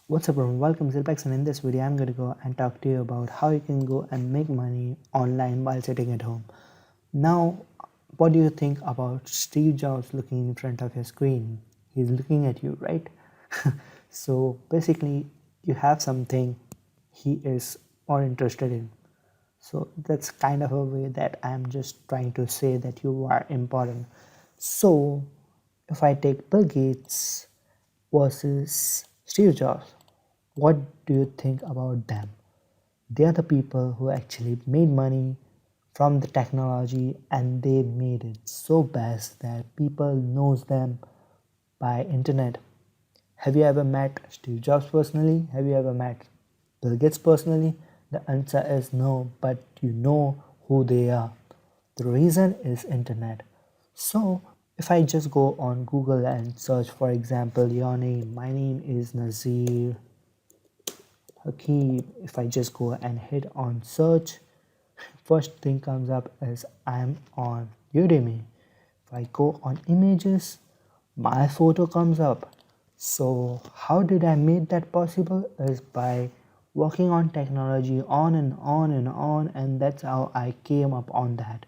What's up everyone, welcome ZealPlex, and in this video I'm going to go and talk to you about how you can go and make money online while sitting at home. Now, what do you think about Steve Jobs looking in front of your screen? He's looking at you, right? So basically you have something he is more interested in. So that's kind of a way that I'm just trying to say that you are important. So if I take Bill Gates versus Steve Jobs, what do you think about them? They are the people who actually made money from the technology, and they made it so best that people knows them by internet. Have you ever met Steve Jobs personally? Have you ever met Bill Gates personally? The answer is no, but you know who they are. The reason is internet. So if I just go on Google and search, for example, your name, my name is Nazir Hakeem. If I just go and hit on search, first thing comes up is I'm on Udemy. If I go on images, my photo comes up. So how did I make that possible? Is by working on technology on and on and on, and that's how I came up on that.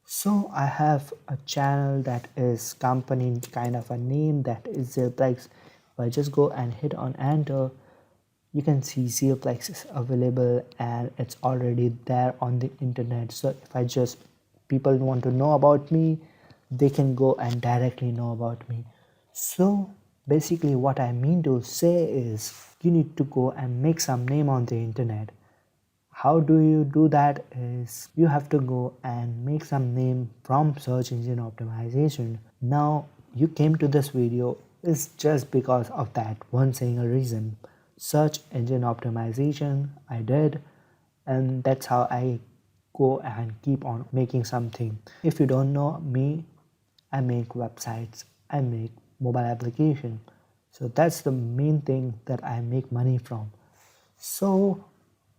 So I have a channel that is company kind of a name, that is ZealPlex. If I just go and hit on enter, you can see ZealPlex is available and it's already there on the internet. So if I just people want to know about me, they can go and directly know about me. So basically what I mean to say is you need to go and make some name on the internet. How do you do that? Is you have to go and make some name from search engine optimization. Now you came to this video is just because of that one single reason, search engine optimization. I did, and that's how I go and keep on making something. If you don't know me, I make websites, I make mobile application. So that's the main thing that I make money from. So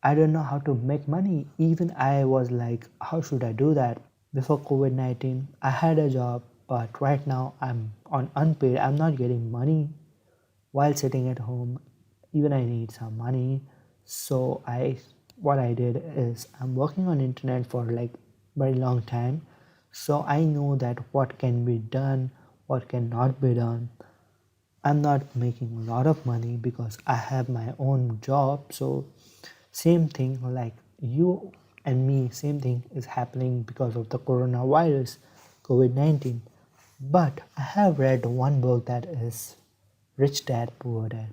I don't know how to make money. Even I was like, how should I do that? Before COVID-19, I had a job, but right now I'm on unpaid. I'm not getting money while sitting at home. Even I need some money. So what I did is I'm working on internet for like very long time. So I know that what can be done, what cannot be done. I'm not making a lot of money because I have my own job. So same thing like you and me, same thing is happening because of the coronavirus, COVID-19. But I have read one book that is Rich Dad Poor Dad,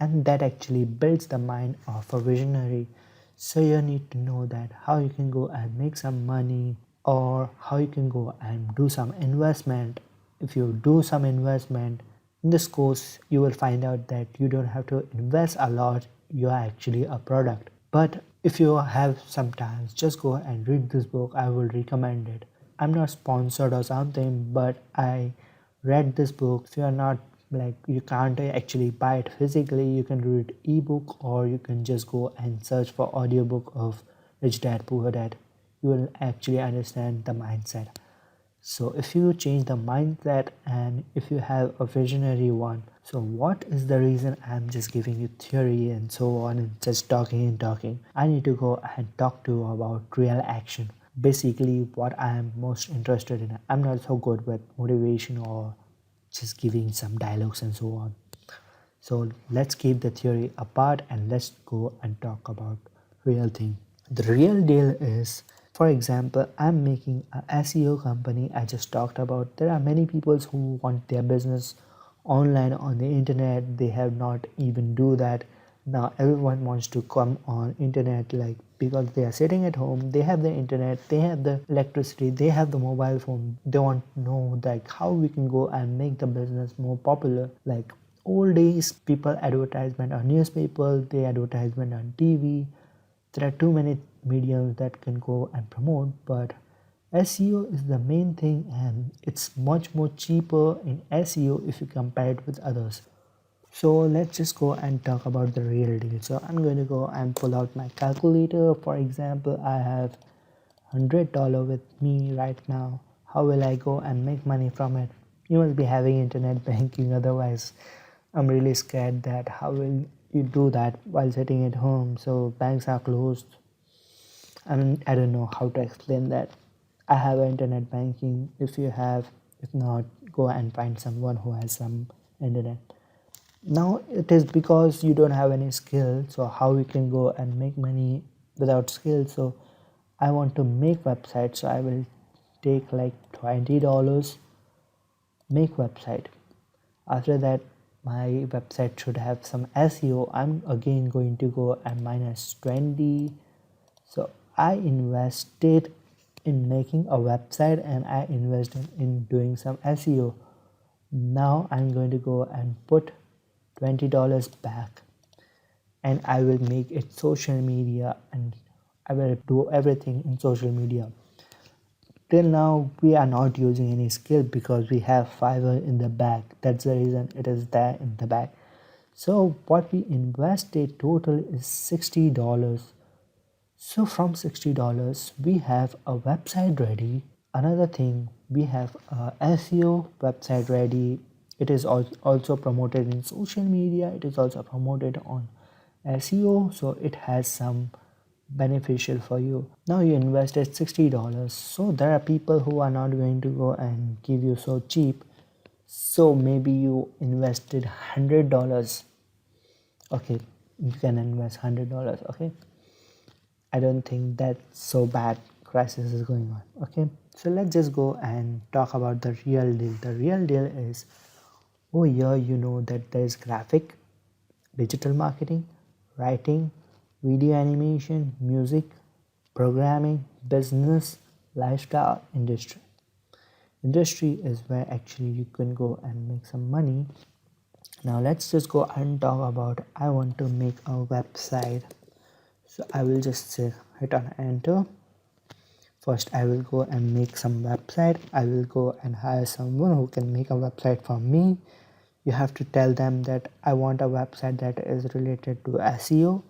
and that actually builds the mind of a visionary. So you need to know that how you can go and make some money, or how you can go and do some investment. If you do some investment in this course, you will find out that you don't have to invest a lot. You are actually a product. But if you have some time, just go and read this book. I will recommend it. I'm not sponsored or something, but I read this book. If you're not like, you can't actually buy it physically, you can read ebook, or you can just go and search for audiobook of Rich Dad Poor Dad. You will actually understand the mindset. So if you change the mindset, and if you have a visionary one, so what is the reason I'm just giving you theory and so on and just talking and talking? I need to go and talk to you about real action. Basically what I am most interested in. I'm not so good with motivation or just giving some dialogues and so on. So let's keep the theory apart and let's go and talk about real thing. The real deal is, for example, I'm making a SEO company. I just talked about there are many people who want their business online on the internet. They have not even do that. Now everyone wants to come on internet, like because they are sitting at home, they have the internet, they have the electricity, they have the mobile phone. They want to know like how we can go and make the business more popular. Like old days, people advertisement on newspaper, they advertisement on TV. There are too many mediums that can go and promote, but SEO is the main thing, and it's much more cheaper in SEO if you compare it with others. So let's just go and talk about the real deal. So I'm going to go and pull out my calculator. For example, I have $100 with me right now. How will I go and make money from it? You must be having internet banking, otherwise I'm really scared that how will you do that while sitting at home, so banks are closed. I don't know how to explain that. I have internet banking. If you have, if not, go and find someone who has some internet. Now it is because you don't have any skill, so how you can go and make money without skill. So I want to make websites, so I will take like $20, make website. After that, my website should have some SEO. I'm again going to go and minus 20. So I invested in making a website and I invested in doing some SEO. Now I'm going to go and put $20 back, and I will make it social media, and I will do everything in social media. Till now, we are not using any skill because we have Fiverr in the back. That's the reason it is there in the back. So what we invested total is $60. So from $60, we have a website ready. Another thing, we have a SEO website ready. It is also promoted in social media. It is also promoted on SEO, so it has some beneficial for you. Now you invested $60, so there are people who are not going to go and give you so cheap. So maybe you invested $100. Okay, you can invest $100. Okay, I don't think that's so bad. Crisis is going on. Okay, so let's just go and talk about the real deal. The real deal is, oh yeah, you know that there's graphic, digital marketing, writing, video animation, music, programming, business, lifestyle, industry. Industry is where actually you can go and make some money. Now let's just go and talk about, I want to make a website. So I will just hit on enter. First I will go and make some website. I will go and hire someone who can make a website for me. You have to tell them that I want a website that is related to SEO.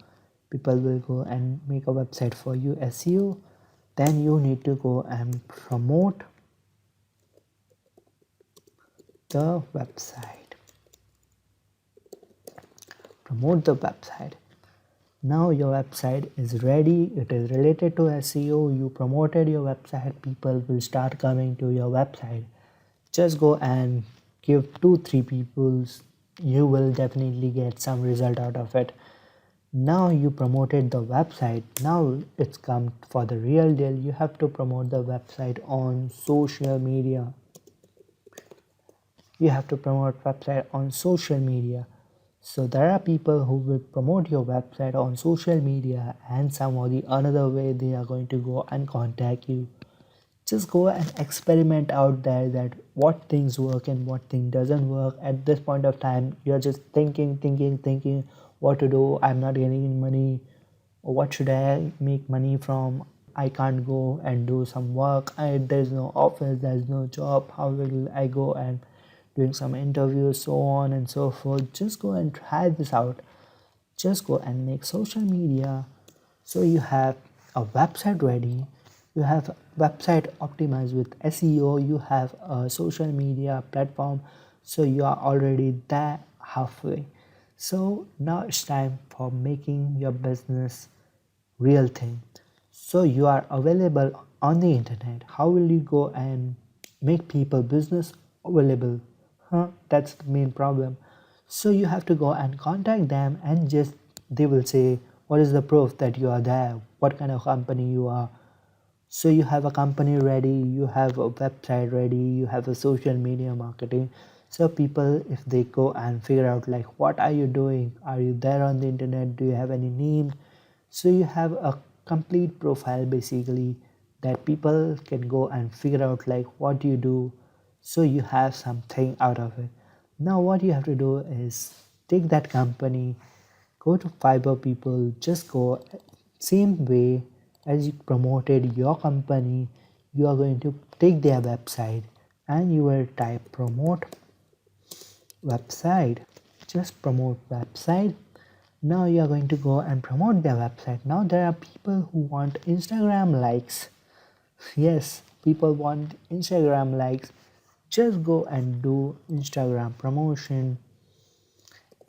People will go and make a website for you, SEO. Then you need to go and the website promote the website. Now your website is ready, it is related to SEO, you promoted your website, people will start coming to your website. Just go and give 2-3 people, you will definitely get some result out of it. Now you promoted the website, now it's come for the real deal. You have to promote the website on social media. You have to promote website on social media. So there are people who will promote your website on social media, and some or the another way they are going to go and contact you. Just go and experiment out there that what things work and what thing doesn't work. At this point of time, you're just thinking what to do. I'm not getting any money. Or what should I make money from? I can't go and do some work. There's no office, there's no job. How will I go and doing some interviews, so on and so forth? Just go and try this out. Just go and make social media. So you have a website ready, you have website optimized with SEO, you have a social media platform, so you are already there halfway. So now it's time for making your business real thing. So you are available on the internet. How will you go and make people business available? That's the main problem. So you have to go and contact them, and just they will say, what is the proof that you are there, what kind of company you are. So you have a company ready, you have a website ready, you have a social media marketing. So people, if they go and figure out like, what are you doing, are you there on the internet, do you have any name? So you have a complete profile basically, that people can go and figure out like what you do. So you have something out of it. Now what you have to do is take that company, go to Fiverr people, just go same way as you promoted your company. You are going to take their website and you will type promote website. Just promote website. Now you are going to go and promote their website. Now there are people who want Instagram likes. Yes, people want Instagram likes. Just go and do Instagram promotion.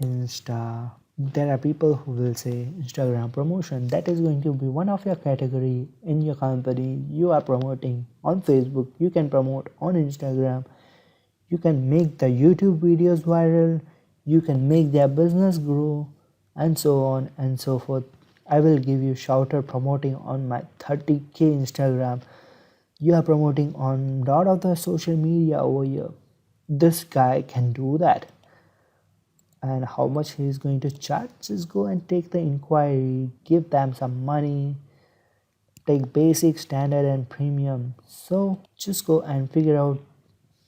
Insta There are people who will say Instagram promotion. That is going to be one of your category in your company. You are promoting on Facebook. You can promote on Instagram. You can make the YouTube videos viral. You can make their business grow, and so on and so forth. I will give you shouter promoting on my 30k Instagram. You are promoting on lot of the social media over here. This guy can do that. And how much he is going to charge? Just go and take the inquiry, give them some money, take basic, standard, and premium. So just go and figure out,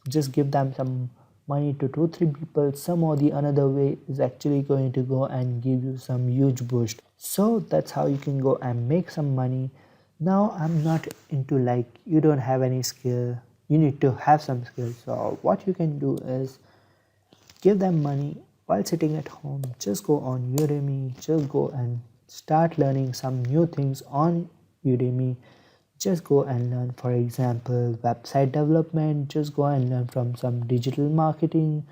just give them some money to 2 3 people. Some or the another way is actually going to go and give you some huge boost. So that's how you can go and make some money. Now I'm not into like you don't have any skill, you need to have some skill. So what you can do is give them money while sitting at home. Just go on Udemy, just go and start learning some new things on Udemy. Just go and learn, for example, website development. Just go and learn from some digital marketing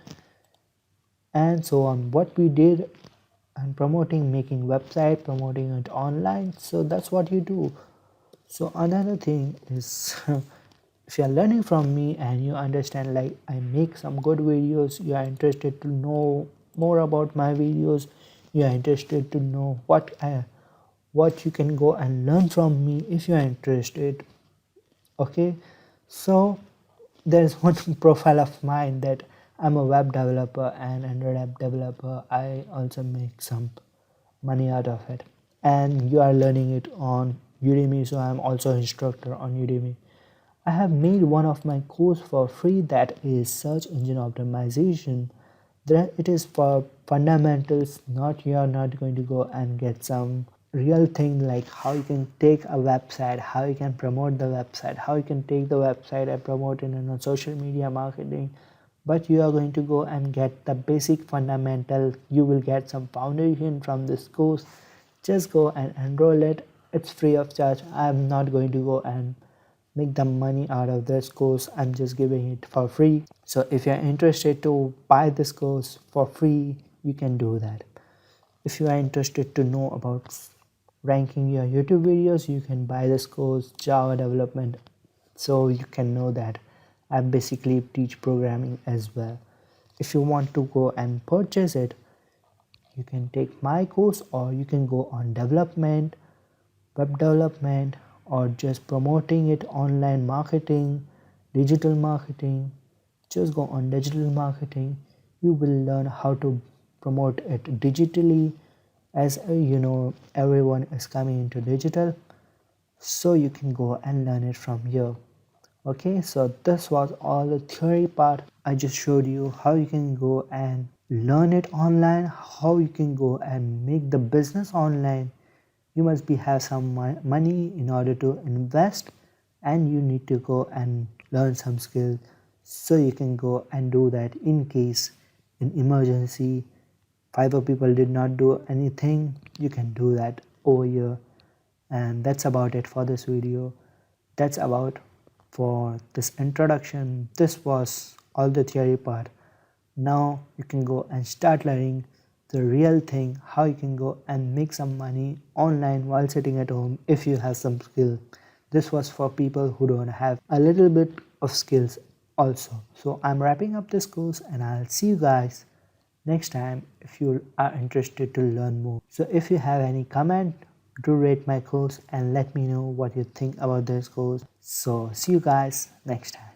and so on. What we did and promoting, making website, promoting it online. So that's what you do. So another thing is if you are learning from me and you understand like I make some good videos, you are interested to know more about my videos, you are interested to know what you can go and learn from me if you are interested. Okay, so there's one profile of mine that I'm a web developer and Android app developer. I also make some money out of it, and you are learning it on Udemy, so I'm also instructor on Udemy. I have made one of my course for free that is search engine optimization. There it is for fundamentals, not you are not going to go and get some real thing like how you can take a website, how you can promote the website, how you can take the website and promote it in a social media marketing. But you are going to go and get the basic fundamental. You will get some foundation from this course. Just go and enroll it. It's free of charge. I'm not going to go and make the money out of this course. I'm just giving it for free. So if you're interested to buy this course for free, you can do that. If you are interested to know about ranking your YouTube videos, you can buy this course, Java development, so you can know that I basically teach programming as well. If you want to go and purchase it, you can take my course, or you can go on development, web development, or just promoting it, online marketing, digital marketing. Just go on digital marketing. You will learn how to promote it digitally, as you know everyone is coming into digital, so you can go and learn it from here. Okay, so this was all the theory part. I just showed you how you can go and learn it online, how you can go and make the business online. You must be have some money in order to invest, and you need to go and learn some skills so you can go and do that in case in emergency 5 people did not do anything. You can do that over here. And that's about it for this video. That's about for this introduction. This was all the theory part. Now you can go and start learning the real thing, how you can go and make some money online while sitting at home if you have some skill. This was for people who don't have a little bit of skills also. So I'm wrapping up this course, and I'll see you guys next time if you are interested to learn more. So if you have any comment, do rate my course and let me know what you think about this course. So see you guys next time.